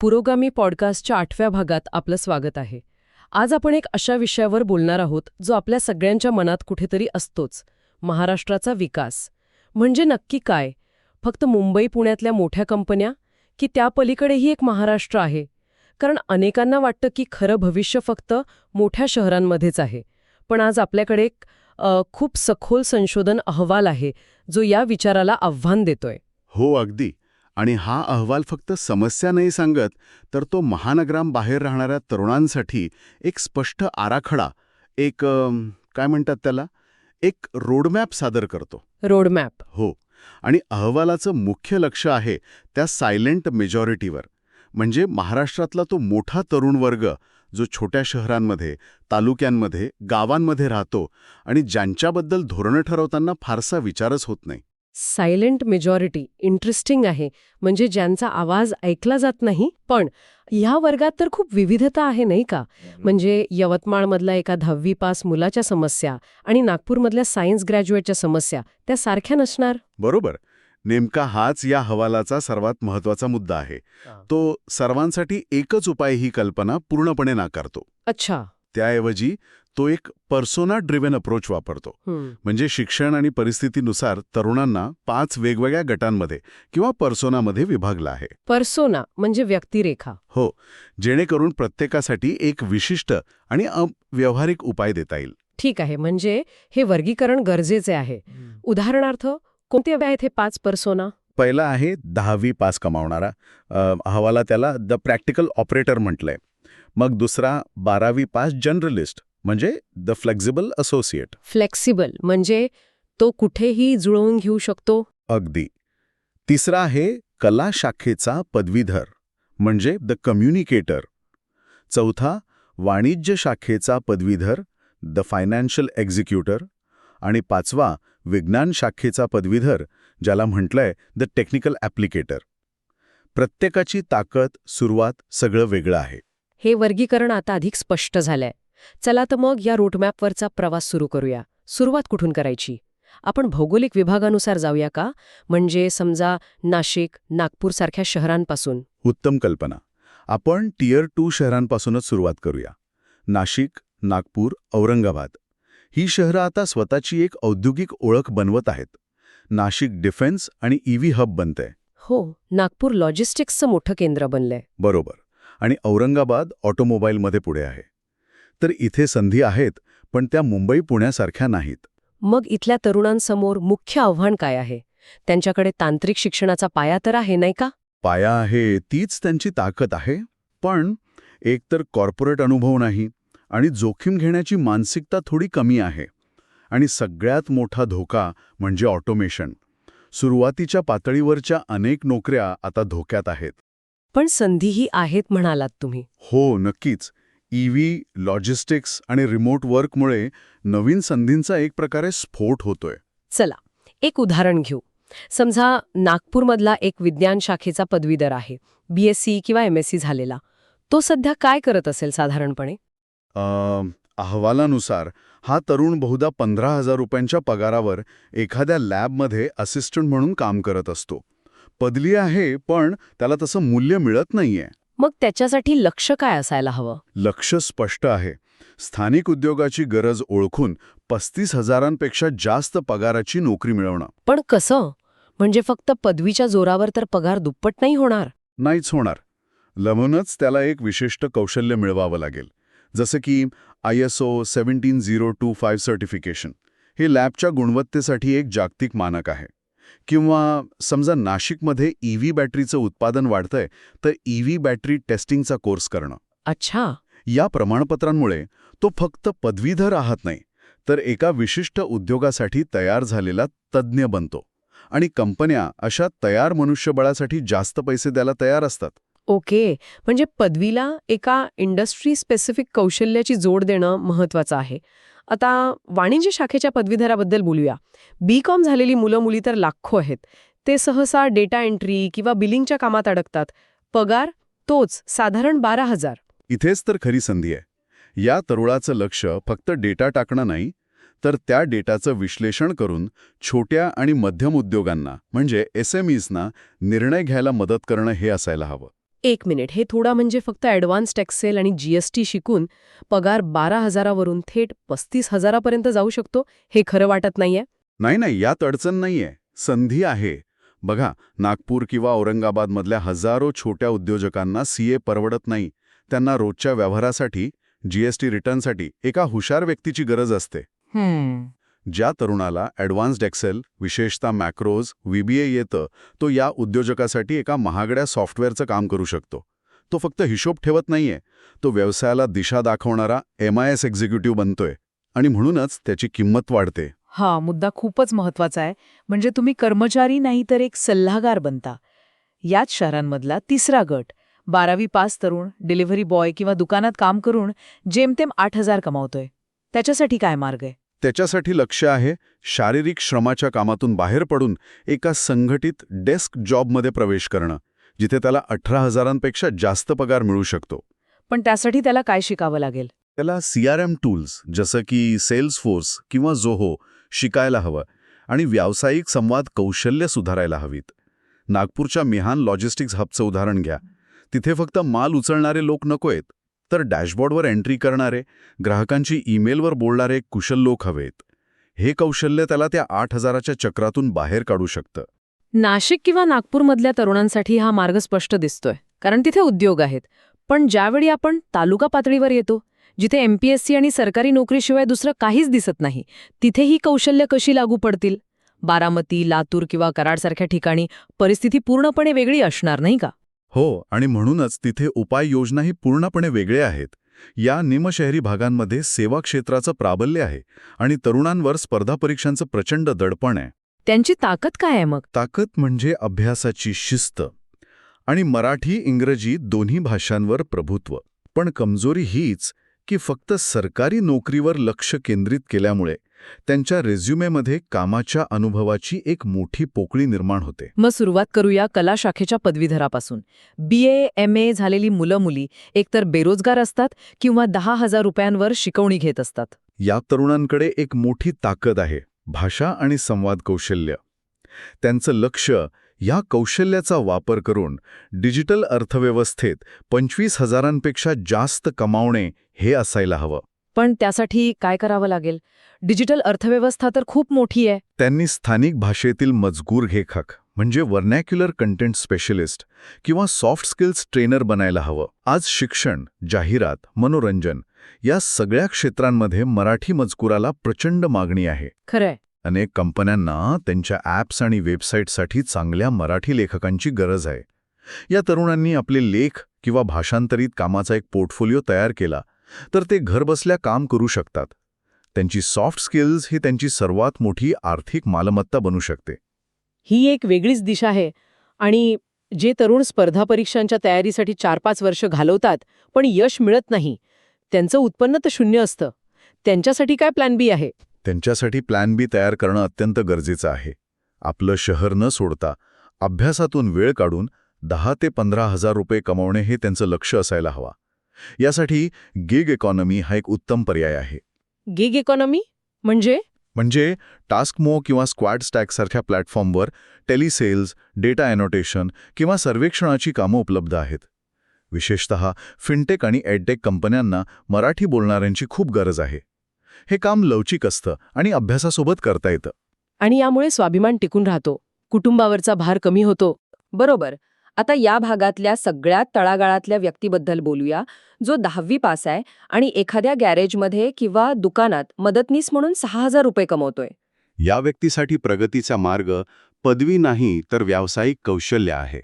पुरोगामी पॉडकास्टच्या 8व्या भागात आपलं स्वागत आहे. आज आपण एक अशा विषयावर बोलणार आहोत जो आपल्या सगळ्यांच्या मनात कुठेतरी असतोच, महाराष्ट्राचा विकास. म्हणजे नक्की काय? फक्त मुंबई पुण्यातल्या मोठ्या कंपन्या की त्या पलीकडेही एक महाराष्ट्र आहे? कारण अनेकांना वाटतं की खरं भविष्य फक्त मोठ्या शहरांमध्येच आहे. पण आज आपल्याकडे एक खूप सखोल संशोधन अहवाल आहे जो या विचाराला आव्हान देतोय. हो, अगदी. आणि हा अहवाल फक्त समस्या नाही सांगत, तर तो महानगरांबाहेर राहणाऱ्या तरुणांसाठी एक स्पष्ट आराखडा, एक काय म्हणतात त्याला, एक रोडमॅप सादर करतो. रोडमॅप. हो. आणि अहवालाचं मुख्य लक्ष आहे त्या सायलेंट मेजॉरिटीवर. म्हणजे महाराष्ट्रातला तो मोठा तरुण वर्ग जो छोट्या शहरांमध्ये, तालुक्यांमध्ये, गावांमध्ये राहतो आणि ज्यांच्याबद्दल धोरणं ठरवताना फारसा विचारच होत नाही. सायलेंट मेजॉरिटी इंटरेस्टिंग आहे. म्हणजे ज्यांचा आवाज ऐकला जात नाही. पण ह्या वर्गात तर खूप विविधता आहे नाही का? म्हणजे यवतमाळमधल्या एका 10वी पास मुलाच्या समस्या आणि नागपूरमधल्या सायन्स ग्रॅज्युएटच्या समस्या त्या सारख्या नसणार. बरोबर. नेमका हाच या अहवालाचा सर्वात महत्वाचा मुद्दा आहे. तो सर्वांसाठी एकच उपाय ही कल्पना पूर्णपणे नाकारतो. अच्छा. त्याऐवजी तो एक पर्सोना ड्रिव्हन अप्रोच वापरतो. म्हणजे शिक्षण आणि परिस्थितीनुसार तरुणांना 5 वेगवेगळ्या गटांमध्ये किंवा पर्सोनामध्ये विभागला आहे. पर्सोना म्हणजे व्यक्तिरेखा. हो, जेणेकरून प्रत्येकासाठी एक विशिष्ट आणि व्यावहारिक उपाय देता येईल. ठीक आहे. म्हणजे हे वर्गीकरण गरजेचे आहे. उदाहरणार्थ कोणते आहेत हे 5 पर्सोना? पहिला आहे 10वी पास कमावणारा. अहवाला त्याला द प्रॅक्टिकल ऑपरेटर म्हटलंय. मग दुसरा 12वी पास जनरलिस्ट म्हणजे द फ्लेक्झिबल असोसिएट. फ्लेक्सिबल म्हणजे तो कुठेही जुळवून घेऊ शकतो. अगदी. तिसरा आहे कला शाखेचा पदवीधर म्हणजे द कम्युनिकेटर. चौथा वाणिज्य शाखेचा पदवीधर द फायनान्शियल एक्झिक्युटर. आणि पाचवा विज्ञान शाखेचा पदवीधर ज्याला म्हटलंय द टेक्निकल ॲप्लिकेटर. प्रत्येकाची ताकद, सुरुवात सगळं वेगळं आहे. हे वर्गीकरण आता अधिक स्पष्ट झालंय. चला तर मग या रोडमॅपवरचा प्रवास सुरू करूया. सुरुवात कुठून करायची? आपण भौगोलिक विभागानुसार जाऊया का? म्हणजे समजा नाशिक, नागपूर सारख्या शहरांपासून. उत्तम कल्पना. आपण टियर 2 शहरांपासूनच सुरुवात करूया. नाशिक, नागपूर, औरंगाबाद ही शहरं आता स्वतःची एक औद्योगिक ओळख बनवत आहेत. नाशिक डिफेन्स आणि ईव्ही हब बनतंय. हो, नागपूर लॉजिस्टिक्सचं मोठं केंद्र बनलंय. बरोबर. आणि औरंगाबाद ऑटोमोबाईलमध्ये पुढे आहे. तर इथे संधी आहेत, पण त्या मुंबई पुण्यासारख्या नाहीत. मग इथल्या तरुणांसमोर मुख्य आव्हान काय आहे? त्यांच्याकडे तांत्रिक शिक्षणाचा पाया तर आहे नाही का? पाया आहे, तीच त्यांची ताकद आहे. पण एकतर कॉर्पोरेट अनुभव नाही आणि जोखीम घेण्याची मानसिकता थोडी कमी आहे. आणि सगळ्यात मोठा धोका म्हणजे ऑटोमेशन. सुरुवातीच्या पातळीवरच्या अनेक नोकऱ्या आता धोक्यात आहेत. पण संधीही आहेत म्हणालात तुम्ही. हो, नक्कीच. ईव्ही, लॉजिस्टिक्स आणि रिमोट वर्कमुळे नवीन संधींचा एक प्रकारे स्फोट होतोय. चला, एक उदाहरण घेऊ. समजा नागपूरमधला एक विज्ञान शाखेचा पदवीधर आहे, BSc किंवा MSc झालेला. तो सध्या काय करत असेल साधारणपणे? अहवालानुसार हा तरुण बहुधा 15,000 रुपयांच्या पगारावर एखाद्या लॅबमध्ये असिस्टंट म्हणून काम करत असतो. पदवी आहे, पण त्याला तसं मूल्य मिळत नाहीये. मग त्याच्यासाठी लक्ष्य काय असायला हवं? लक्ष्य स्पष्ट आहे. स्थानिक उद्योगाची गरज ओळखून 35,000पेक्षा जास्त पगाराची नोकरी मिळवणं. पण कसं? म्हणजे फक्त पदवीच्या जोरावर तर पगार दुप्पट नाही होणार. नाहीच होणार. म्हणूनच त्याला एक विशिष्ट कौशल्य मिळवावं लागेल. जसं की ISO 17025 सर्टिफिकेशन. हे लॅबच्या गुणवत्तेसाठी एक जागतिक मानक आहे. किंवा समजा नाशिकमध्ये ईव्ही बॅटरीचं उत्पादन वाढतंय, तर ईव्ही बॅटरी टेस्टिंगचा कोर्स करणं. अच्छा. या प्रमाणपत्रांमुळे तो फक्त पदवीधर राहत नाही, तर एका विशिष्ट उद्योगासाठी तयार झालेला तज्ज्ञ बनतो. आणि कंपन्या अशा तयार मनुष्यबळासाठी जास्त पैसे द्यायला तयार असतात. ओके. म्हणजे पदवीला एका इंडस्ट्री स्पेसिफिक कौशल्याची जोड देणं महत्वाचं आहे. आता वाणिज्य शाखेच्या पदवीधराबद्दल बोलूया. BCom झालेली मुलं-मुली तर लाखो आहेत. ते सहसा डेटा एंट्री किंवा बिलिंगच्या कामात अडकतात. पगार तोच, साधारण 12,000. इथेच तर खरी संधी आहे. या तरुणाचं लक्ष फक्त डेटा टाकणं नाही, तर त्या डेटाचं विश्लेषण करून छोट्या आणि मध्यम उद्योगांना म्हणजे SMEsना निर्णय घ्यायला मदत करणं हे असायला हवं. एक मिनिट, हे थोडा म्हणजे फक्त ॲडव्हान्स्ड एक्सेल आणि जीएसटी शिकून पगार 12,000वरून थेट 35,000पर्यंत जाऊ शकतो, हे खरं वाटत नाहीये? नाही, यात अडचण नाहीये. संधी आहे. बघा, नागपूर किंवा औरंगाबादमधल्या हजारो छोट्या उद्योजकांना सीए परवडत नाही. त्यांना रोजच्या व्यवहारासाठी, जीएसटी रिटर्नसाठी एका हुशार व्यक्तीची गरज असते. ज्या तरुणाला ॲडव्हान्स्ड एक्सेल, विशेषतः मॅक्रोज, VBA येतं, तो या उद्योजकासाठी एका महागड्या सॉफ्टवेअरचं काम करू शकतो. तो फक्त हिशोब ठेवत नाहीये, तो व्यवसायाला दिशा दाखवणारा MIS एक्झिक्युटिव्ह बनतोय आणि म्हणूनच त्याची किंमत वाढते. हा मुद्दा खूपच महत्वाचा आहे. म्हणजे तुम्ही कर्मचारी नाही तर एक सल्लागार बनता. याच शहरांमधला तिसरा गट, 12वी पास तरुण, डिलिव्हरी बॉय किंवा दुकानात काम करून जेमतेम 8,000 कमावतोय. त्याच्यासाठी काय मार्ग आहे? त्याच्यासाठी लक्ष्य आहे शारीरिक श्रमाच्या कामातून बाहेर पडून एका संघटित डेस्क जॉबमध्ये प्रवेश करणं, जिथे त्याला 18,000पेक्षा जास्त पगार मिळू शकतो. पण त्यासाठी त्याला काय शिकावं लागेल? त्याला CRM टूल्स जसं की सेल्सफोर्स किंवा जोहो शिकायला हवं आणि व्यावसायिक संवाद कौशल्य सुधारायला हवीत. नागपूरच्या मिहान लॉजिस्टिक्स हबचं उदाहरण घ्या. तिथे फक्त माल उचलणारे लोक नकोयत, तर डॅशबोर्डवर एंट्री करणारे, ग्राहकांची ईमेलवर बोलणारे कुशल लोक हवेत. हे कौशल्य त्याला त्या 8,000च्या चक्रातून बाहेर काढू शकतं. नाशिक किंवा नागपूरमधल्या तरुणांसाठी हा मार्ग स्पष्ट दिसतोय, कारण तिथे उद्योग आहेत. पण ज्यावेळी आपण तालुका पातळीवर येतो, जिथे MPSC आणि सरकारी नोकरीशिवाय दुसरं काहीच दिसत नाही, तिथे ही कौशल्य कशी लागू पडतील? बारामती, लातूर किंवा कराडसारख्या ठिकाणी परिस्थिती पूर्णपणे वेगळी असणार नाही का? हो, आणि म्हणूनच तिथे उपाययोजनाही पूर्णपणे वेगळ्या आहेत. या निमशहरी भागांमध्ये सेवा क्षेत्राचं प्राबल्य आहे आणि तरुणांवर स्पर्धा परीक्षांचं प्रचंड दडपण आहे. त्यांची ताकद काय आहे मग? ताकद म्हणजे अभ्यासाची शिस्त आणि मराठी इंग्रजी दोन्ही भाषांवर प्रभुत्व. पण कमजोरी हीच की फक्त सरकारी नोकरीवर लक्ष केंद्रित केल्यामुळे त्यांच्या रेझ्युमेमध्ये कामाच्या अनुभवाची एक मोठी पोकळी निर्माण होते. मग सुरुवात करूया कला शाखेच्या पदवीधरापासून. BA, MA झालेली मुलं-मुली एकतर बेरोजगार असतात किंवा 10,000 रुपयांवर शिकवणी घेत असतात. या तरुणांकडे एक मोठी ताकद आहे, भाषा आणि संवाद कौशल्य. त्यांचं लक्ष या कौशल्याचा वापर करून डिजिटल अर्थव्यवस्थेत 25,000पेक्षा जास्त कमावणे हे असायला हवं. पण त्यासाठी काय करावं लागेल? डिजिटल अर्थव्यवस्था तर खूप मोठी आहे. त्यांनी स्थानिक भाषेतील मजकूर लेखक म्हणजे व्हर्नॅक्युलर कंटेंट स्पेशलिस्ट किंवा सॉफ्ट स्किल्स ट्रेनर बनायला हवं. आज शिक्षण, जाहिरात, मनोरंजन या सगळ्या क्षेत्रांमध्ये मराठी मजकुराला प्रचंड मागणी आहे. खरंय. अनेक कंपन्यांना त्यांच्या ॲप्स आणि वेबसाईटसाठी चांगल्या मराठी लेखकांची गरज आहे. या तरुणांनी आपले लेख किंवा भाषांतरित कामाचा एक पोर्टफोलिओ तयार केला तर ते घरबसल्या काम करू शकतात. त्यांची सॉफ्ट स्किल्स ही त्यांची सर्वात मोठी आर्थिक मालमत्ता बनू शकते. ही एक वेगळीच दिशा आहे. आणि जे तरुण स्पर्धा परीक्षांच्या तयारीसाठी 4-5 वर्ष घालवतात पण यश मिळत नाही, त्यांचं उत्पन्न तर शून्य असतं. त्यांच्यासाठी काय प्लॅन बी आहे? त्यांच्यासाठी प्लॅन बी तयार करणं अत्यंत गरजेचं आहे. आपलं शहर न सोडता अभ्यासातून वेळ काढून 10,000 ते 15,000 रुपये कमावणे हे त्यांचं लक्ष असायला हवा. यासाठी गिग इकॉनॉमी हा एक उत्तम पर्याय आहे. गिग इकॉनॉमी म्हणजे टास्कमो किंवा स्क्वॅड स्टॅकसारख्या प्लॅटफॉर्मवर टेलिसेल्स, डेटा ॲनोटेशन किंवा सर्वेक्षणाची कामं उपलब्ध आहेत. विशेषतः फिनटेक आणि एडटेक कंपन्यांना मराठी बोलणाऱ्यांची खूप गरज आहे. हे काम लवचिक असतं आणि अभ्यासासोबत करता येतं. आणि यामुळे स्वाभिमान टिकून राहतो, कुटुंबावरचा भार कमी होतो. बरोबर. आता या भागातल्या सगळ्यात तळागाळातल्या व्यक्तीबद्दल बोलूया, जो 10वी पास आहे आणि एखाद्या गॅरेजमध्ये किंवा दुकानात मदतनीस म्हणून 6,000 रुपये कमवतोय. या व्यक्तीसाठी प्रगतीचा मार्ग पदवी नाही तर व्यावसायिक कौशल्य आहे.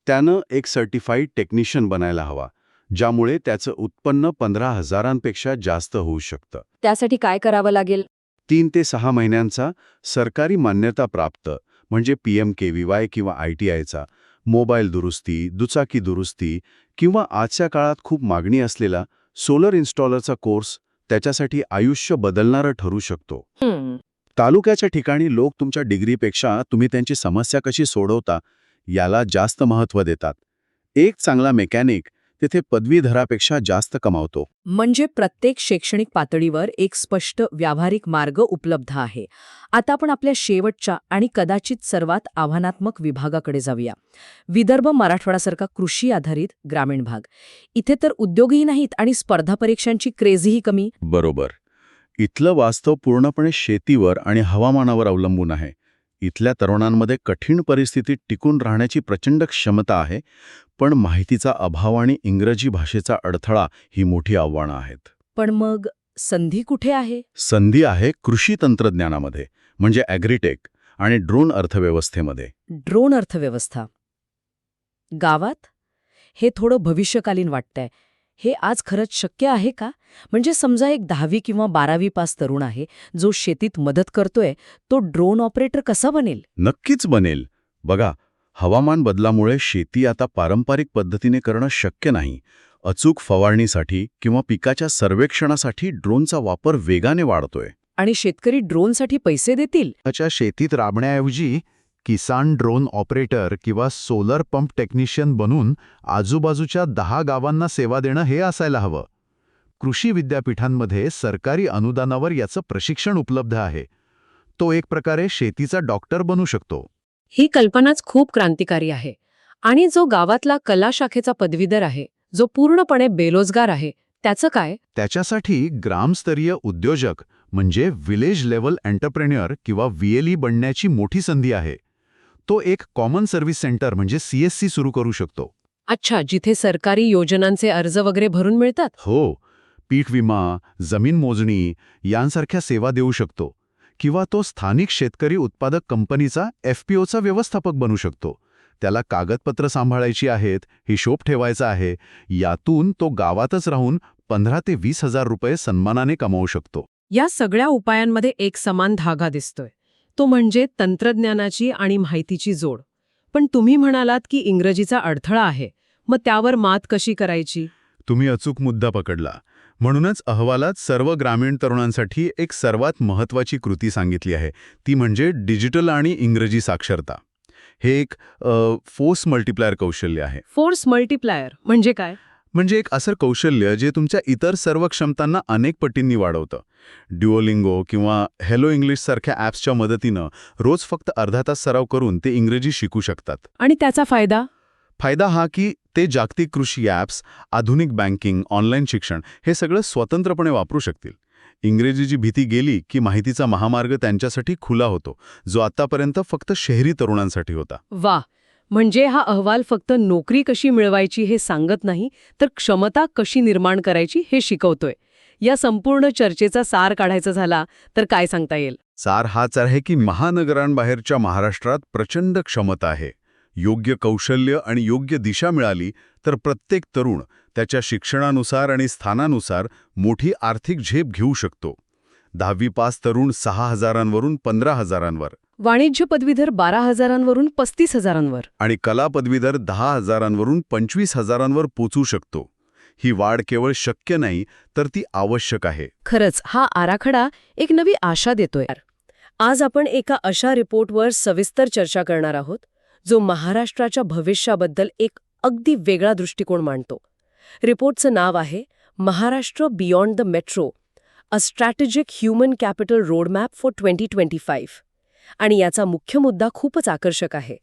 त्यानं एक सर्टिफाईड टेक्निशियन बनायला हवा, ज्यामुळे त्याचं उत्पन्न 15,000पेक्षा जास्त होऊ शकतं. त्यासाठी काय करावं लागेल? 3 ते 6 महिन्यांचा सरकारी मान्यता प्राप्त म्हणजे PMKVY किंवा ITIचा मोबाईल दुरुस्ती, दुचाकी दुरुस्ती किंवा आजच्या काळात खूप मागणी असलेला सोलर इन्स्टॉलरचा कोर्स त्याच्यासाठी आयुष्य बदलणारा ठरू शकतो. तालुक्याच्या ठिकाणी लोक तुमच्या डिग्रीपेक्षा तुम्ही त्यांची समस्या कशी सोडवता याला जास्त महत्त्व देतात. एक चांगला मेकॅनिक तिथे पदवीधरापेक्षा जास्त कमावतो. म्हणजे प्रत्येक शैक्षणिक पातळीवर एक स्पष्ट व्यावहारिक मार्ग उपलब्ध आहे. आता आपण आपल्या शेवटच्या आणि कदाचित सर्वात आव्हानात्मक विभागाकडे जाऊया. विदर्भ मराठवाडासारखा कृषी आधारित ग्रामीण भाग. इथे तर उद्योगही नाहीत आणि स्पर्धा परीक्षांची क्रेझही कमी. बरोबर. इथलं वास्तव पूर्णपणे शेतीवर आणि हवामानावर अवलंबून आहे. इथल्या तरुणांमध्ये कठीण परिस्थितीत टिकून राहण्याची प्रचंड क्षमता आहे, पण माहितीचा अभाव आणि इंग्रजी भाषेचा अडथळा ही मोठी आव्हानं आहेत. पण मग संधी कुठे आहे? संधी आहे कृषी तंत्रज्ञानामध्ये, म्हणजे ॲग्रीटेक आणि ड्रोन अर्थव्यवस्थेमध्ये. ड्रोन अर्थव्यवस्था गावात? हे थोडं भविष्यकालीन वाटतंय. हे आज खरंच शक्य आहे का? म्हणजे समजा एक 10वी किंवा 12वी पास तरुण आहे जो शेतीत मदत करतोय, तो ड्रोन ऑपरेटर कसा बनेल? नक्कीच बनेल. बघा, हवामान बदलामुळे शेती आता पारंपरिक पद्धतीने करणं शक्य नाही. अचूक फवारणीसाठी किंवा पिकाच्या सर्वेक्षणासाठी ड्रोनचा वापर वेगाने वाढतोय. आणि शेतकरी ड्रोनसाठी पैसे देतील? च्या शेतीत राबण्याऐवजी किसान ड्रोन ऑपरेटर किंवा सोलर पंप टेक्निशियन बनून आजूबाजूच्या 10 गावांना सेवा देणं हे असायला हवं. कृषी विद्यापीठांमध्ये सरकारी अनुदानावर याचं प्रशिक्षण उपलब्ध आहे. तो एक प्रकारे शेतीचा डॉक्टर बनू शकतो. ही कल्पनाच खूप क्रांतिकारी आहे. आणि जो गावातला कला शाखेचा पदवीधर आहे, जो पूर्णपणे बेरोजगार आहे, त्याचं काय? त्याच्यासाठी ग्रामस्तरीय उद्योजक म्हणजे विलेज लेव्हल एंटरप्रेन्युअर किंवा VLE बनण्याची मोठी संधी आहे. तो एक कॉमन सर्व्हिस सेंटर म्हणजे CSC सुरू करू शकतो. अच्छा, जिथे सरकारी योजनांचे अर्ज वगैरे भरून मिळतात? हो, पीक विमा, जमीन मोजणी यांसारख्या सेवा देऊ शकतो. किंवा तो स्थानिक शेतकरी उत्पादक कंपनीचा FPOचा व्यवस्थापक बनू शकतो. त्याला कागदपत्र सांभाळायची आहेत, हिशोब ठेवायचा आहे. यातून तो गावातच राहून 15 ते 20 हजार रुपये सन्मानाने कमावू शकतो. या सगळ्या उपायांमध्ये एक समान धागा दिसतोय, तो म्हणजे तंत्रज्ञानाची आणि माहितीची जोड. पण तुम्ही म्हणालात की इंग्रजीचा अडथळा आहे, मग त्यावर मात कशी करायची? तुम्ही अचूक मुद्दा पकडला. म्हणूनच अहवालात सर्व ग्रामीण तरुणांसाठी एक सर्वात महत्त्वाची कृती सांगितली आहे. ती म्हणजे डिजिटल आणि इंग्रजी साक्षरता. हे एक फोर्स मल्टिप्लायर कौशल्य आहे. फोर्स मल्टिप्लायर म्हणजे काय? म्हणजे एक असं कौशल्य जे तुमच्या इतर सर्व क्षमतांना अनेक पटींनी वाढवतं. ड्युओलिंगो किंवा हेलो इंग्लिश सारख्या ॲप्सच्या मदतीनं रोज फक्त अर्धा तास सराव करून ते इंग्रजी शिकू शकतात. आणि त्याचा फायदा? फायदा हा की ते जागतिक कृषी ॲप्स, आधुनिक बँकिंग, ऑनलाईन शिक्षण हे सगळं स्वतंत्रपणे वापरू शकतील. इंग्रजीची भीती गेली की माहितीचा महामार्ग त्यांच्यासाठी खुला होतो, जो आतापर्यंत फक्त शहरी तरुणांसाठी होता. वा, म्हणजे हा अहवाल फक्त नोकरी कशी मिळवायची हे सांगत नाही, तर क्षमता कशी निर्माण करायची हे शिकवतोय. या संपूर्ण चर्चेचा सार काढायचा झाला तर काय सांगता येईल? सार हाच आहे की महानगरांबाहेरच्या महाराष्ट्रात प्रचंड क्षमता आहे. योग्य कौशल्य आणि योग्य दिशा मिळाली तर प्रत्येक तरुण त्याच्या शिक्षणानुसार आणि स्थानानुसार मोठी आर्थिक झेप घेऊ शकतो. 10वी पास तरुण 6,000वरून 15,000वर, वाणिज्य पदवीधर 12,000वरून 35,000वर आणि कला पदवीधर 10,000वरून 25,000वर पोचू शकतो. ही वाढ केवळ शक्य नाही तर ती आवश्यक आहे. खरंच हा आराखडा एक नवी आशा देतोय. आज आपण एका अशा रिपोर्टवर सविस्तर चर्चा करणार आहोत जो महाराष्ट्राच्या भविष्याबद्दल एक अगदी वेगळा दृष्टिकोन मांडतो. रिपोर्टचं नाव आहे Maharashtra beyond the metro, a strategic human capital roadmap for 2025. आणि याचा मुख्य मुद्दा खूपच आकर्षक आहे.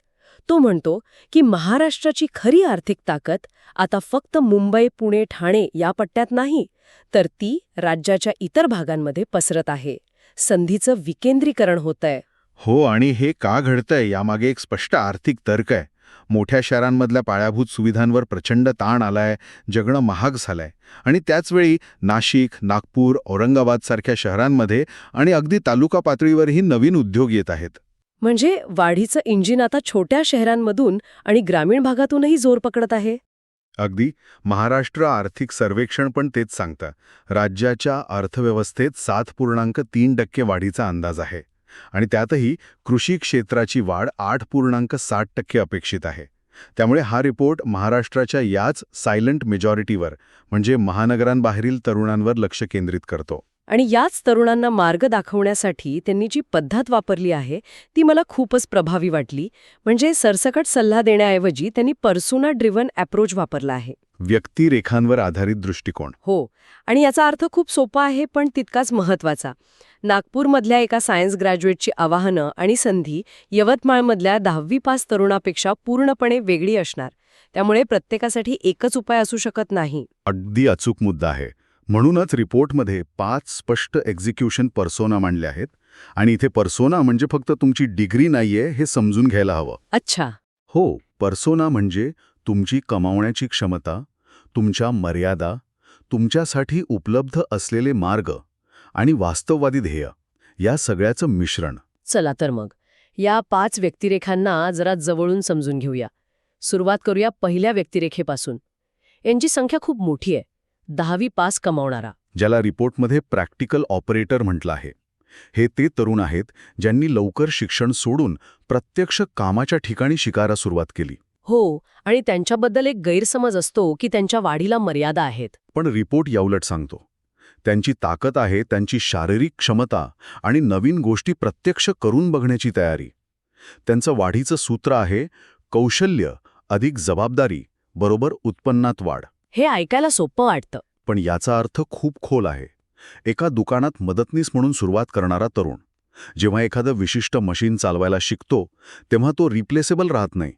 तो म्हणतो की महाराष्ट्राची खरी आर्थिक ताकद आता फक्त मुंबई, पुणे, ठाणे या पट्ट्यात नाही, तर ती राज्याच्या इतर भागांमध्ये पसरत आहे. संधीचं विकेंद्रीकरण होतंय. हो, आणि हे का घडतंय यामागे एक स्पष्ट आर्थिक तर्क आहे. मोठ्या शहरांमधल्या पायाभूत सुविधांवर प्रचंड ताण आलाय, जगणं महाग झालंय. आणि त्याचवेळी नाशिक, नागपूर, औरंगाबाद सारख्या शहरांमध्ये आणि अगदी तालुका पातळीवरही नवीन उद्योग येत आहेत. म्हणजे वाढीचं इंजिन आता छोट्या शहरांमधून आणि ग्रामीण भागातूनही जोर पकडत आहे. अगदी. महाराष्ट्र आर्थिक सर्वेक्षण पण तेच सांगतं. राज्याच्या अर्थव्यवस्थेत 7.3% वाढीचा अंदाज आहे. आणि त्यातही कृषी क्षेत्राची वाढ 8.60% अपेक्षित आहे. त्यामुळे हा रिपोर्ट महाराष्ट्राच्या याच सायलेंट मेजॉरिटीवर म्हणजे महानगरांबाहेरील तरुणांवर लक्ष केंद्रित करतो. आणि याच तरुणांना मार्ग दाखवण्यासाठी त्यांनी जी पद्धत वापरली आहे ती मला खूपच प्रभावी वाटली. म्हणजे सरसकट सल्ला देण्याऐवजी त्यांनी पर्सोना ड्रिव्हन अप्रोच वापरला आहे. व्यक्तिरेखांवर आधारित दृष्टिकोन. हो, आणि याचा अर्थ खूप सोपा आहे पण तितकाच महत्वाचा. नागपूरमधल्या एका सायन्स ग्रॅज्युएटची आवाहनं आणि संधी यवतमाळमधल्या 10वी पास तरुणापेक्षा पूर्णपणे वेगळी असणार. त्यामुळे प्रत्येकासाठी एकच उपाय असू शकत नाही. अगदी अचूक मुद्दा आहे. म्हणूनच रिपोर्टमध्ये 5 स्पष्ट एक्झिक्युशन पर्सोना मांडले आहेत. आणि इथे पर्सोना म्हणजे फक्त तुमची डिग्री नाहीये हे समजून घ्यायला हवं. अच्छा. हो, पर्सोना म्हणजे तुमची कमावण्याची क्षमता, तुमच्या मर्यादा, तुमच्यासाठी उपलब्ध असलेले मार्ग आणि वास्तववादी ध्येय या सगळ्याचं मिश्रण. चला तर मग या 5 व्यक्तिरेखांना जरा जवळून समजून घेऊया. सुरुवात करूया पहिल्या व्यक्तिरेखेपासून. यांची संख्या खूप मोठी आहे. 10वी पास कमावणारा. ज्याला रिपोर्टमध्ये प्रॅक्टिकल ऑपरेटर म्हटलं आहे. हे ते तरुण आहेत ज्यांनी लवकर शिक्षण सोडून प्रत्यक्ष कामाच्या ठिकाणी शिकायला सुरुवात केली. हो, आणि त्यांच्याबद्दल एक गैरसमज असतो की त्यांच्या वाढीला मर्यादा आहेत. पण रिपोर्ट याउलट सांगतो. त्यांची ताकद आहे त्यांची शारीरिक क्षमता आणि नवीन गोष्टी प्रत्यक्ष करून बघण्याची तयारी. त्यांचं वाढीचं सूत्र आहे कौशल्य अधिक जबाबदारी बरोबर उत्पन्नात वाढ. हे ऐकायला सोपं वाटतं. पण याचा अर्थ खूप खोल आहे. एका दुकानात मदतनीस म्हणून सुरुवात करणारा तरुण जेव्हा एखादं विशिष्ट मशीन चालवायला शिकतो तेव्हा तो रिप्लेसेबल राहत नाही.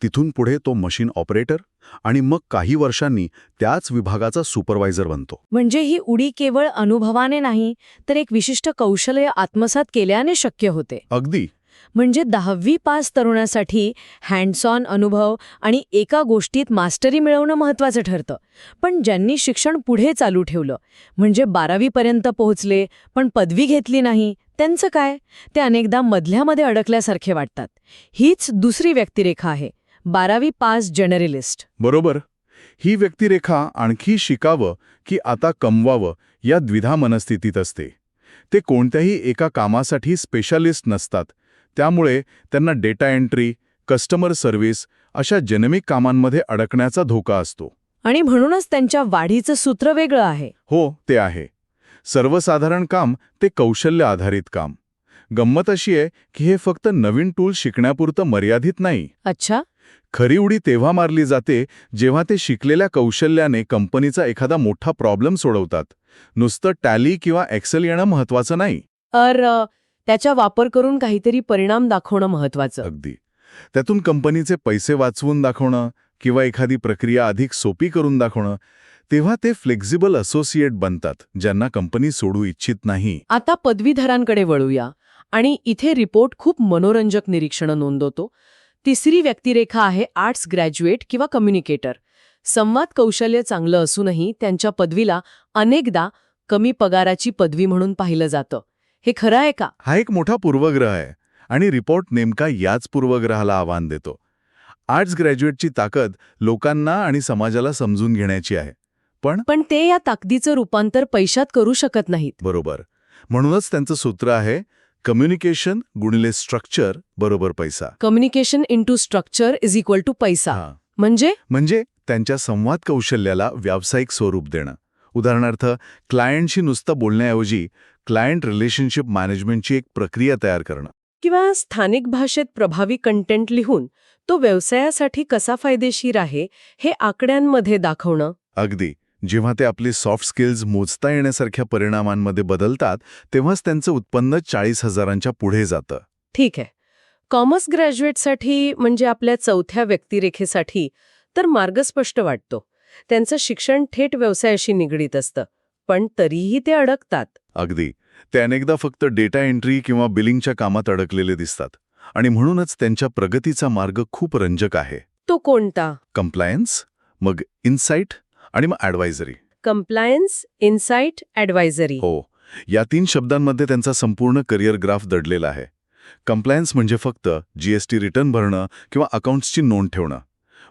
तिथून पुढे तो मशीन ऑपरेटर आणि मग काही वर्षांनी त्याच विभागाचा सुपरवायझर बनतो. म्हणजे ही उडी केवळ अनुभवाने नाही तर एक विशिष्ट कौशल्य आत्मसात केल्याने शक्य होते. अगदी. म्हणजे 10वी पास तरुणासाठी हँड्स ऑन अनुभव आणि एका गोष्टीत मास्टरी मिळवणं महत्त्वाचं ठरतं. पण ज्यांनी शिक्षण पुढे चालू ठेवलं म्हणजे 12वी पर्यंत पोहोचले पण पदवी घेतली नाही, त्यांचं काय? ते अनेकदा मधल्यामध्ये अडकल्यासारखे वाटतात. हीच दुसरी व्यक्तिरेखा आहे, 12वी पास जनरलिस्ट. बरोबर. ही व्यक्तिरेखा आणखी शिकावं की आता कमवावं या द्विधा मनस्थितीत असते. ते कोणत्याही एका कामासाठी स्पेशालिस्ट नसतात. त्यामुळे त्यांना डेटा एंट्री, कस्टमर सर्व्हिस अशा जेनेमिक कामांमध्ये अडकण्याचा धोका असतो. आणि म्हणूनच त्यांच्या वाढीचं सूत्र वेगळं आहे. हो, ते आहे. सर्वसाधारण काम ते कौशल्य आधारित काम. गंमत अशी आहे की हे फक्त नवीन टूल शिकण्यापुरतं मर्यादित नाही. अच्छा. खरी उडी तेव्हा मारली जाते जेव्हा ते शिकलेल्या कौशल्याने कंपनीचा एखादा मोठा प्रॉब्लेम सोडवतात. नुसतं टॅली किंवा एक्सेल येणं महत्वाचं नाही. त्याचा वापर करून काहीतरी परिणाम दाखवणं महत्वाचं. अगदी. त्यातून कंपनीचे पैसे वाचवून दाखवणं किंवा एखादी प्रक्रिया अधिक सोपी करून दाखवणं, तेव्हा ते फ्लेक्झिबल असोसिएट बनतात ज्यांना कंपनी सोडू इच्छित नाही. आता पदवीधरांकडे वळूया. आणि इथे रिपोर्ट खूप मनोरंजक निरीक्षणं नोंदवतो. तिसरी व्यक्तिरेखा आहे आर्ट्स ग्रॅज्युएट किंवा कम्युनिकेटर. संवाद कौशल्य चांगलं असूनही त्यांच्या पदवीला अनेकदा कमी पगाराची पदवी म्हणून पाहिलं जातं. हे खरं आहे का? हा एक मोठा पूर्वग्रह आहे आणि रिपोर्ट नेमका याच पूर्वग्रहाला आव्हान देतो. आर्ट्स ग्रॅज्युएटची ताकद लोकांना आणि समाजाला समजून घेण्याची आहे. पण ते या ताकदीचं रूपांतर पैशात करू शकत नाहीत. बरोबर. म्हणूनच त्यांचं सूत्र आहे कम्युनिकेशन गुणिले स्ट्रक्चर बरोबर पैसा. Communication into structure is equal to पैसा. म्हणजे त्यांच्या संवाद कौशल्याला व्यावसायिक स्वरूप देणं. उदाहरणार्थ, क्लायंटशी नुसतं बोलण्याऐवजी क्लायंट रिलेशनशिप मॅनेजमेंटची एक प्रक्रिया तयार करणं. किंवा स्थानिक भाषेत प्रभावी कंटेंट लिहून तो व्यवसायासाठी कसा फायदेशीर आहे हे आकड्यांमध्ये दाखवणं. अगदी. जेव्हा ते आपले सॉफ्ट स्किल्स मोजता येण्यासारख्या परिणामांमध्ये बदलतात तेव्हाच त्यांचं उत्पन्न 40,000च्या पुढे जातं. ठीक आहे. कॉमर्स ग्रॅज्युएटसाठी म्हणजे आपल्या चौथ्या व्यक्तिरेखेसाठी तर मार्ग स्पष्ट वाटतो. त्यांचं शिक्षण थेट व्यवसायाशी निगडीत असतं, पण तरीही ते अडकतात. अगदी. ते अनेकदा फक्त डेटा एंट्री किंवा बिलिंगच्या कामात अडकलेले दिसतात आणि म्हणूनच त्यांच्या प्रगतीचा मार्ग खूप रंजक आहे. तो कोणता? कंप्लायन्स, मग इन्साईट आणि मग ॲडवायझरी. Compliance, insight, advisory. हो, या 3 शब्दांमध्ये त्यांचा संपूर्ण करिअर ग्राफ दडलेला आहे. कंप्लायन्स म्हणजे फक्त जीएसटी रिटर्न भरणं किंवा अकाउंट्सची नोंद ठेवणं.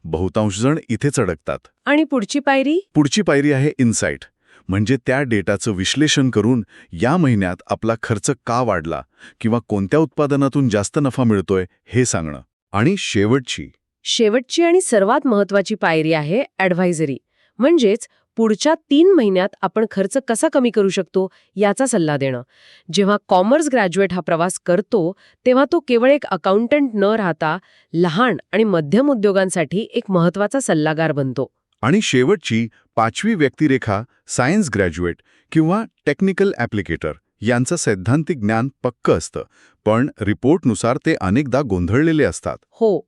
बहुतांश जण इथेच अडकतात. आणि पुढची पायरी? पुढची पायरी आहे इन्साईट. म्हणजे त्या डेटाचं विश्लेषण करून या महिन्यात आपला खर्च का वाढला किंवा कोणत्या उत्पादनातून जास्त नफा मिळतोय हे सांगणं. आणि शेवटची आणि सर्वात महत्वाची पायरी आहे ॲडवायझरी. म्हणजेच पुढच्या 3 महिन्यात आपण खर्च कसा कमी करू शकतो याचा सल्ला देणं. जेव्हा कॉमर्स ग्रॅज्युएट हा प्रवास करतो तेव्हा तो केवळ एक अकाउंटंट न राहता लहान आणि मध्यम उद्योगांसाठी एक महत्वाचा सल्लागार बनतो. आणि शेवटची 5वी व्यक्तिरेखा सायन्स ग्रॅज्युएट किंवा टेक्निकल ॲप्लिकेटर यांचं सैद्धांतिक ज्ञान पक्कं असतं, पण रिपोर्टनुसार ते अनेकदा गोंधळलेले असतात. हो,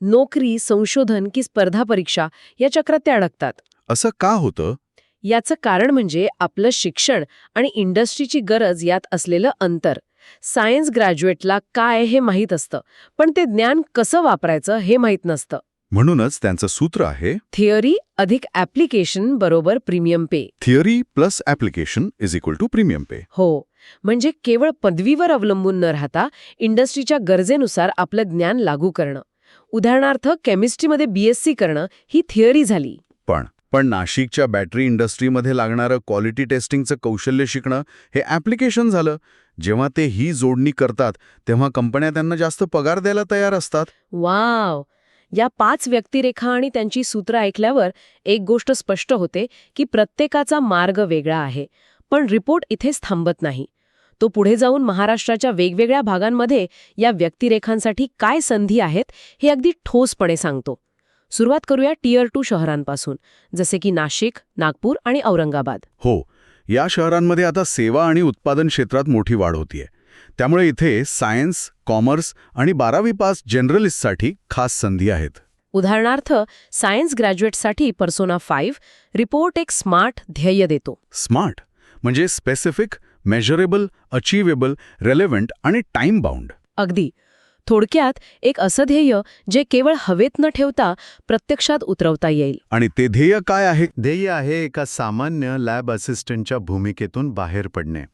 नोकरी, संशोधन की स्पर्धा परीक्षा या चक्रात ते अडकतात. असं का होतं? याचं कारण म्हणजे आपलं शिक्षण आणि इंडस्ट्रीची गरज यात असलेलं अंतर. सायन्स ग्रॅज्युएटला काय हे माहीत असतं, पण ते ज्ञान कसं वापरायचं हे माहीत नसतं. म्हणूनच त्यांचं सूत्र आहे थिअरी अधिक ॲप्लिकेशन बरोबर premium pay. Theory plus application is equal to premium pay. हो, म्हणजे केवळ पदवीवर अवलंबून न राहता इंडस्ट्रीच्या गरजेनुसार आपलं ज्ञान लागू करणं. उदाहरणार्थ केमिस्ट्रीमध्ये BSc करणं ही थिअरी झाली. पण नाशिकच्या बॅटरी इंडस्ट्रीमध्ये लागणारं क्वालिटी टेस्टिंगचं कौशल्य शिकणं हे ॲप्लिकेशन झालं. जेव्हा ते ही जोडणी करतात तेव्हा कंपन्या त्यांना जास्त पगार द्यायला तयार असतात. वाव! या 5 व्यक्तिरेखा आणि त्यांची सूत्र ऐकल्यावर एक गोष्ट स्पष्ट होते की प्रत्येकाचा मार्ग वेगळा आहे. पण रिपोर्ट इथेच थांबत नाही. तो पुढे जाऊन महाराष्ट्राच्या वेगवेगळ्या भागांमध्ये या व्यक्तिरेखांसाठी काय संधी आहेत हे अगदी ठोसपणे सांगतो. सुरुवात करूया टियर 2 शहरांपासून, जसे की नाशिक, नागपूर आणि औरंगाबाद. हो, या शहरांमध्ये आता सेवा आणि उत्पादन क्षेत्रात मोठी वाढ होतीये. त्यामुळे इथे सायन्स, कॉमर्स आणि 12वी पास जनरलिस्टसाठी खास संधी आहेत. उदाहरणार्थ सायन्स ग्रॅज्युएटसाठी पर्सोना 5 रिपोर्ट एक स्मार्ट ध्येय देतो. स्मार्ट म्हणजे स्पेसिफिक, मेजरेबल, अचिवेबल, रेलेव्हंट आणि टाइम बाउंड. अगदी. थोडक्यात एक असं ध्येय जे केवळ हवेत न ठेवता प्रत्यक्षात उतरवता येईल. आणि ते ध्येय काय आहे? ध्येय आहे एका सामान्य लॅब असिस्टंटच्या भूमिकेतून बाहेर पडणे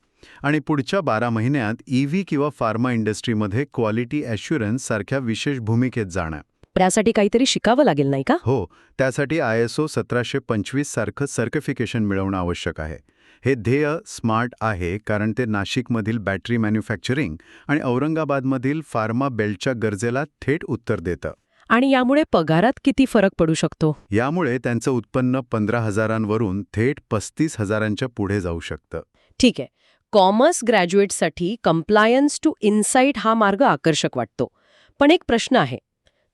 आणि पुढच्या 12 महिन्यात EV किंवा फार्मा इंडस्ट्रीमध्ये क्वालिटी ॲश्युरन्स सारख्या विशेष भूमिकेत जाणं. त्यासाठी काहीतरी शिकावं लागेल नाही का? हो, त्यासाठी ISO 1725 सारखं सर्टिफिकेशन मिळवणं आवश्यक आहे. हे ध्येय स्मार्ट आहे कारण ते नाशिकमधील बॅटरी मॅन्युफॅक्चरिंग आणि औरंगाबादमधील फार्मा बेल्टच्या गरजेला थेट उत्तर देतं. आणि यामुळे पगारात किती फरक पडू शकतो? यामुळे त्यांचं उत्पन्न 15,000वरून थेट 35,000च्या पुढे जाऊ शकतं. ठीक आहे. कॉमर्स ग्रॅज्युएटसाठी कंप्लायन्स टू इन्साईट हा मार्ग आकर्षक वाटतो. पण एक प्रश्न आहे.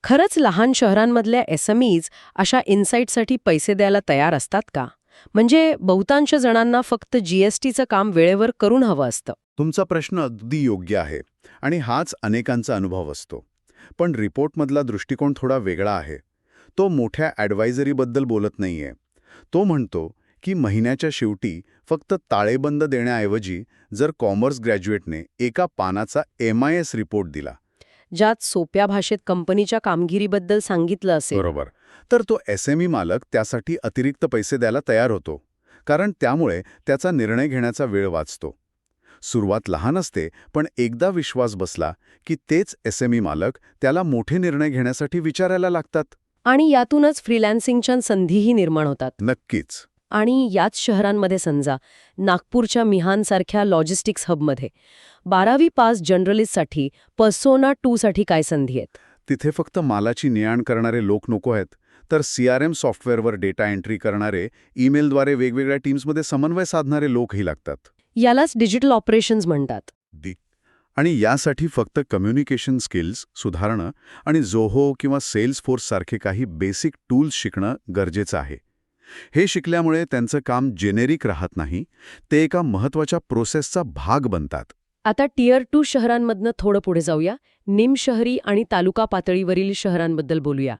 खरंच लहान शहरांमधल्या SMEs अशा इन्साईटसाठी पैसे द्यायला तयार असतात का? म्हणजे बहुतांश जणांना फक्त GSTचं काम वेळेवर करून हवं असतं. तुमचा प्रश्न अगदी योग्य आहे आणि हाच अनेकांचा अनुभव असतो. पण रिपोर्टमधला दृष्टिकोन थोडा वेगळा आहे. तो मोठ्या ॲडवायझरीबद्दल बोलत नाहीये. तो म्हणतो की महिन्याच्या शेवटी फक्त ताळेबंद देण्याऐवजी जर कॉमर्स ग्रॅज्युएटने एका पानाचा MIS रिपोर्ट दिला, ज्यात सोप्या भाषेत कंपनीच्या कामगिरीबद्दल सांगितलं असेल, बरोबर, तर तो SME मालक त्यासाठी अतिरिक्त पैसे द्यायला तयार होतो. कारण त्यामुळे त्याचा निर्णय घेण्याचा वेळ वाचतो. सुरुवात लहान असते, पण एकदा विश्वास बसला की तेच SME मालक त्याला मोठे निर्णय घेण्यासाठी विचारायला लागतात. आणि यातूनच फ्रीलान्सिंगच्या संधीही निर्माण होतात. नक्कीच. आणि याच शहरांमध्ये समजा नागपूरच्या मिहानसारख्या लॉजिस्टिक्स हबमध्ये 12वी पास जनरलिस्टसाठी पर्सोना 2 साठी काय संधी आहेत? तिथे फक्त मालाची ने-आण करणारे लोक नको आहेत, तर CRM सॉफ्टवेअरवर डेटा एंट्री करणारे, ईमेलद्वारे वेगवेगळ्या टीम्समध्ये समन्वय साधणारे लोकही लागतात. यालाच डिजिटल ऑपरेशन्स म्हणतात. आणि यासाठी फक्त कम्युनिकेशन स्किल्स सुधारणं आणि जोहो किंवा सेल्सफोर्स सारखे काही बेसिक टूल्स शिकणं गरजेचं आहे. हे शिकल्यामुळे त्यांचं काम जेनेरिक राहत नाही, ते एका महत्त्वाच्या प्रोसेसचा भाग बनतात. आता टियर 2 शहरांमधनं थोडं पुढे जाऊया. निमशहरी आणि तालुका पातळीवरील शहरांबद्दल बोलूया.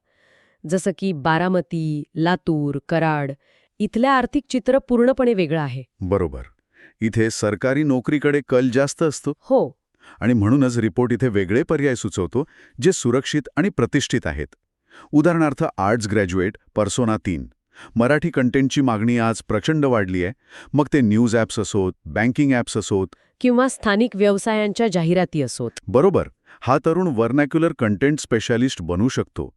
जसं की बारामती, लातूर, कराड. इथल्या आर्थिक चित्र पूर्णपणे वेगळं आहे. बरोबर. इथे सरकारी नोकरीकडे कल जास्त असतो. हो. आणि म्हणूनच रिपोर्ट इथे वेगळे पर्याय सुचवतो जे सुरक्षित आणि प्रतिष्ठित आहेत. उदाहरणार्थ आर्ट्स ग्रॅज्युएट पर्सोना 3. मराठी कंटेंटची मागणी आज प्रचंड वाढली आहे. मग ते न्यूज ॲप्स असोत, बँकिंग ॲप्स असोत किंवा स्थानिक व्यवसायांच्या जाहिराती असोत. बरोबर. हा तरुण व्हर्नॅक्युलर कंटेंट स्पेशालिस्ट बनू शकतो.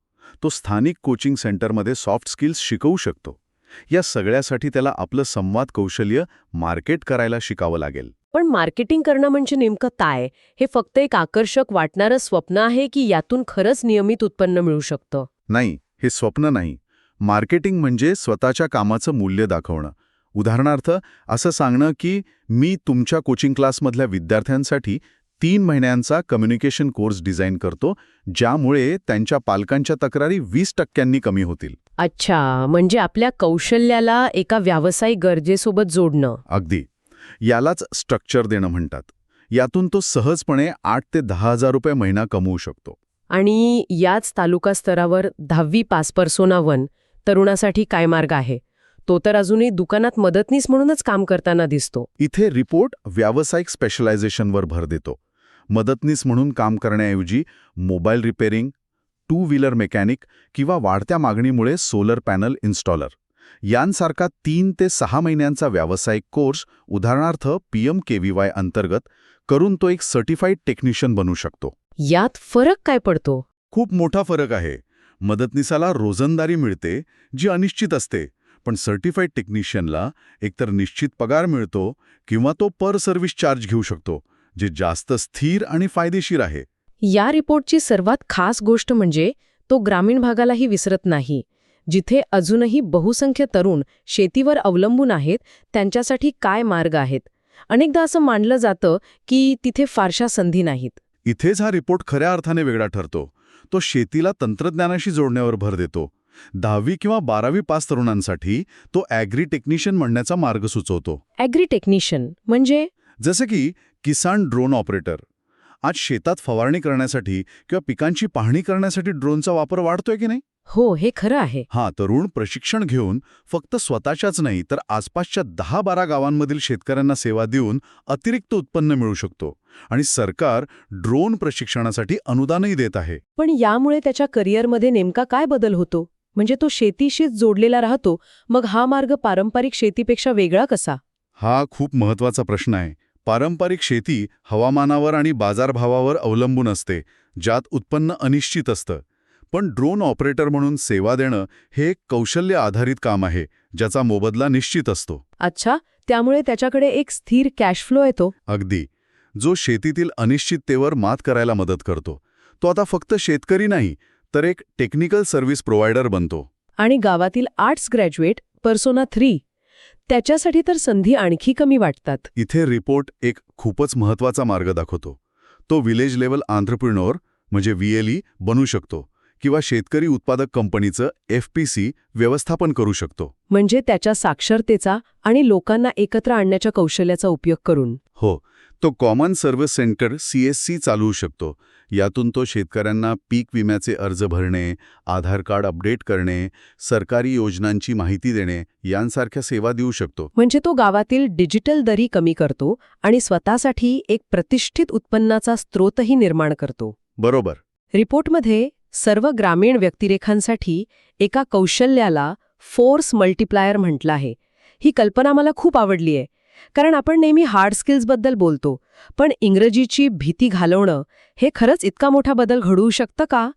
तो स्थानिक कोचिंग सेंटरमध्ये सॉफ्ट स्किल्स शिकवू शकतो. या सगळ्यासाठी त्याला आपलं संवाद कौशल्य मार्केट करायला शिकावं लागेल. पण मार्केटिंग करणं म्हणजे नेमकं काय? हे फक्त एक आकर्षक वाटणारं स्वप्न आहे की यातून खरंच नियमित उत्पन्न मिळू शकतं? नाही, हे स्वप्न नाही. मार्केटिंग म्हणजे स्वतःच्या कामाचं मूल्य दाखवणं. उदाहरणार्थ असं सांगणं की मी तुमच्या कोचिंग क्लासमधल्या विद्यार्थ्यांसाठी 3 महिन्यांचा कम्युनिकेशन कोर्स डिझाईन करतो, ज्यामुळे त्यांच्या पालकांच्या तक्रारी 20% कमी होतील. अच्छा, म्हणजे आपल्या कौशल्याला एका व्यावसायिक गरजेसोबत जोडणं. अगदी. यालाच स्ट्रक्चर देणं म्हणतात. यातून तो सहजपणे 8 ते 10 हजार रुपये महिना कमवू शकतो. आणि याच तालुका स्तरावर 10वी पास पर्सोना 1 तरुणासाठी काय मार्ग आहे? तो तर अजूनही दुकानात मदतनीस म्हणूनच काम करताना दिसतो. इथे रिपोर्ट व्यावसायिक स्पेशलायझेशनवर भर देतो. मदतनीस म्हणून काम करण्याऐवजी mobile repairing, two wheeler mechanic किंवा वाढत्या मागणीमुळे सोलर पॅनल इन्स्टॉलर यांसारखा 3 ते 6 महिन्यांचा व्यावसायिक कोर्स, उदाहरणार्थ PMKVY अंतर्गत करून तो एक सर्टिफाईड टेक्निशियन बनू शकतो. यात फरक काय पडतो? खूप मोठा फरक आहे. मदतनीसाला रोजंदारी मिळते, जी अनिश्चित असते, पण सर्टिफाईड टेक्निशियनला एकतर निश्चित पगार मिळतो किंवा तो पर सर्व्हिस चार्ज घेऊ शकतो, जे जास्त स्थिर आणि फायदेशीर आहे. या रिपोर्टची सर्वात खास गोष्ट म्हणजे तो ग्रामीण भागालाही विसरत नाही. जिथे अजूनही बहुसंख्य तरुण शेतीवर अवलंबून आहेत, त्यांच्यासाठी काय मार्ग आहेत. अनेकदा असं मानलं जातं की तिथे फारशा संधी नाहीत. इथेच हा रिपोर्ट खऱ्या अर्थाने वेगळा ठरतो. तो शेतीला तंत्रज्ञानाशी जोडण्यावर भर देतो. 10वी किंवा 12वी पास तरुणांसाठी तो ॲग्री टेक्निशियन म्हणण्याचा मार्ग सुचवतो. ॲग्री टेक्निशियन म्हणजे? जसे की किसान ड्रोन ऑपरेटर. आज शेतात फवारणी करण्यासाठी किंवा पिकांची पाहणी करण्यासाठी ड्रोनचा वापर वाढतोय की नाही? हो, हे खरं आहे. हा तरुण प्रशिक्षण घेऊन फक्त स्वतःच्याच नाही तर आसपासच्या 10-12 गावांमधील शेतकऱ्यांना सेवा देऊन अतिरिक्त उत्पन्न मिळू शकतो. आणि सरकार ड्रोन प्रशिक्षणासाठी अनुदानही देत आहे. पण यामुळे त्याच्या करिअरमध्ये नेमका काय बदल होतो? म्हणजे तो शेतीशीच जोडलेला राहतो, मग हा मार्ग पारंपरिक शेतीपेक्षा वेगळा कसा? हा खूप महत्त्वाचा प्रश्न आहे. पारंपरिक शेती हवामानावर आणि बाजारभावावर अवलंबून असते, ज्यात उत्पन्न अनिश्चित असतं. पण ड्रोन ऑपरेटर म्हणून सेवा देणं हे एक कौशल्य आधारित काम आहे, ज्याचा मोबदला निश्चित असतो. अच्छा, त्यामुळे त्याच्याकडे एक स्थिर कॅश फ्लो येतो. अगदी. जो शेतीतील अनिश्चिततेवर मात करायला मदत करतो. तो आता फक्त शेतकरी नाही, तर एक टेक्निकल सर्व्हिस प्रोव्हायडर बनतो. आणि गावातील आर्ट्स ग्रॅज्युएट पर्सोना 3 त्याच्यासाठी तर संधी आणखी कमी वाटतात. इथे रिपोर्ट एक खूपच महत्त्वाचा मार्ग दाखवतो. तो विलेज लेव्हल आंत्रप्रिनोर म्हणजे VLE बनू शकतो किंवा शेतकरी उत्पादक कंपनीचं FPC व्यवस्थापन करू शकतो. म्हणजे त्याच्या साक्षरतेचा आणि लोकांना एकत्र आणण्याच्या कौशल्याचा उपयोग करून. हो, तो कॉमन सर्व्हिस सेंटर CSC चालवू शकतो. यातून तो शेतकऱ्यांना पीक विम्याचे अर्ज भरणे, आधार कार्ड अपडेट करणे, सरकारी योजनांची माहिती देणे यांसारख्या सेवा देऊ शकतो. म्हणजे तो गावातील डिजिटल दरी कमी करतो आणि स्वतःसाठी एक प्रतिष्ठित उत्पन्नाचा स्रोतही निर्माण करतो. बरोबर. रिपोर्टमध्ये सर्व ग्रामीण व्यक्तिरेखांसाठी एका कौशल्याला फोर्स मल्टिप्लायर म्हटलं आहे. ही कल्पना मला खूप आवडली आहे, कारण आपण नेहमी हार्ड स्किल्सबद्दल बोलतो, पण इंग्रजीची भीती घालवणं हे खरंच इतका मोठा बदल घडवू शकतं का?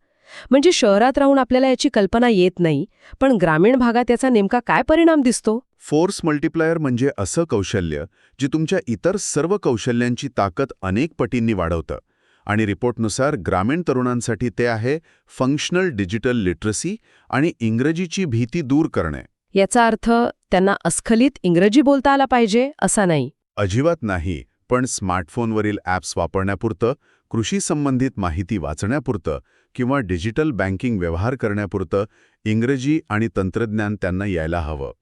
म्हणजे शहरात राहून आपल्याला याची कल्पना येत नाही, पण ग्रामीण भागात याचा नेमका काय परिणाम दिसतो? फोर्स मल्टिप्लायर म्हणजे असं कौशल्य जे तुमच्या इतर सर्व कौशल्यांची ताकद अनेक पटींनी वाढवतं. आणि रिपोर्टनुसार ग्रामीण तरुणांसाठी ते आहे फंक्शनल डिजिटल लिटरसी आणि इंग्रजीची भीती दूर करणे. याचा अर्थ त्यांना अस्खलित इंग्रजी बोलता आला पाहिजे असा नाही. अजिबात नाही, पण स्मार्टफोनवरील ॲप्स वापरण्यापुरतं, कृषी संबंधित माहिती वाचण्यापुरतं किंवा डिजिटल बँकिंग व्यवहार करण्यापुरतं इंग्रजी आणि तंत्रज्ञान त्यांना यायला हवं.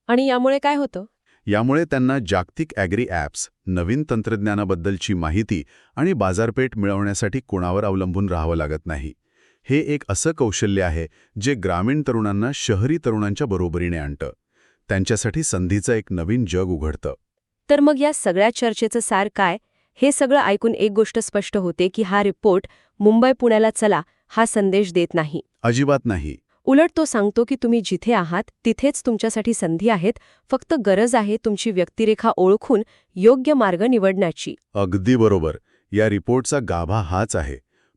आणि यामुळे काय होतं? यामुळे त्यांना जागतिक ॲग्री ॲप्स, नवीन तंत्रज्ञानाबद्दलची माहिती आणि बाजारपेठ मिळवण्यासाठी कोणावर अवलंबून राहावं लागत नाही. हे एक असं कौशल्य आहे जे ग्रामीण तरुणांना शहरी तरुणांच्या बरोबरीने आणतं. त्यांच्यासाठी संधीचं एक नवीन जग उघडतं. तर मग या सगळ्या चर्चेचं सार काय? हे सगळं ऐकून एक गोष्ट स्पष्ट होते की हा रिपोर्ट मुंबई पुण्याला चला हा संदेश देत नाही. अजिबात नाही. उलट तो सांगतो की तुम्ही जिथे आहात तिथेच तुमच्यासाठी संधी आहेत, फक्त गरज आहे तुमची व्यक्तिरेखा ओळखून योग्य मार्ग निवडण्याची. अगदी बरोबर. या रिपोर्टचा गाभा हाच आहे.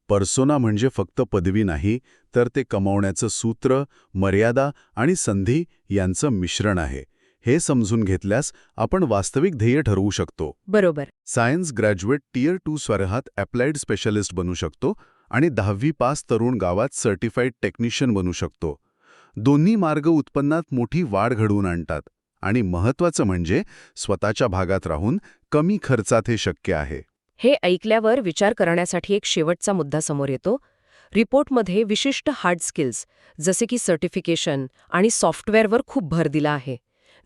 पर्सोना म्हणजे फक्त पदवी नाही, तर ते कमावण्याचं सूत्र, मर्यादा आणि संधी यांचं मिश्रण आहे. हे समजून घेतल्यास आपण वास्तविक ध्येय ठरवू शकतो. बरोबर. सायन्स ग्रॅज्युएट Tier 2 स्वराहात अप्लाइड स्पेशलिस्ट बनू शकतो आणि 10वी पास तरुण गावात सर्टिफाईड टेक्निशियन बनू शकतो. दोन्ही मार्ग उत्पन्नात मोठी वाढ घडवून आणतात आणि महत्त्वाचं म्हणजे स्वतःच्या भागात राहून कमी खर्चात हे शक्य आहे. हे ऐकल्यावर विचार करण्यासाठी एक शेवटचा मुद्दा समोर येतो. रिपोर्टमध्ये विशिष्ट हार्ड स्किल्स जसे की सर्टिफिकेशन आणि सॉफ्टवेअरवर खूप भर दिला आहे,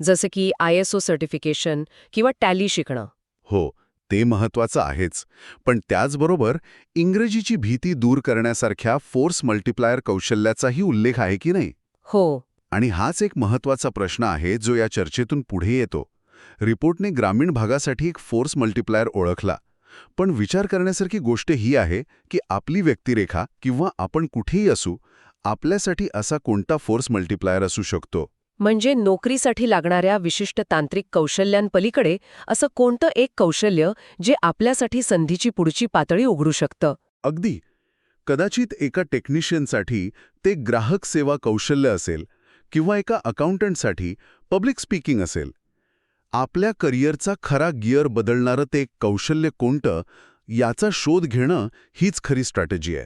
जसे की ISO सर्टिफिकेशन किंवा टॅली शिकणं. हो, ते महत्वाचं आहेच. पण त्याचबरोबर इंग्रजीची भीती दूर करण्यासारख्या फोर्स मल्टिप्लायर कौशल्याचाही उल्लेख आहे की नाही? हो. आणि हाच एक महत्वाचा प्रश्न आहे जो या चर्चेतून पुढे येतो. रिपोर्टने ग्रामीण भागासाठी एक फोर्स मल्टिप्लायर ओळखला. पण विचार करण्यासारखी गोष्ट ही आहे की आपली व्यक्तिरेखा किंवा आपण कुठेही असू, आपल्यासाठी असा कोणता फोर्स मल्टिप्लायर असू शकतो? म्हणजे नोकरीसाठी लागणाऱ्या विशिष्ट तांत्रिक कौशल्यांपलीकडे असं कोणतं एक कौशल्य जे आपल्यासाठी संधीची पुढची पातळी उघडू शकतं? अगदी. कदाचित एका टेक्निशियनसाठी ते ग्राहक सेवा कौशल्य असेल किंवा एका अकाउंटंटसाठी पब्लिक स्पीकिंग असेल. आपल्या करिअरचा खरा गिअर बदलणारं ते कौशल्य कोणतं याचा शोध घेणं हीच खरी स्ट्रॅटेजी आहे.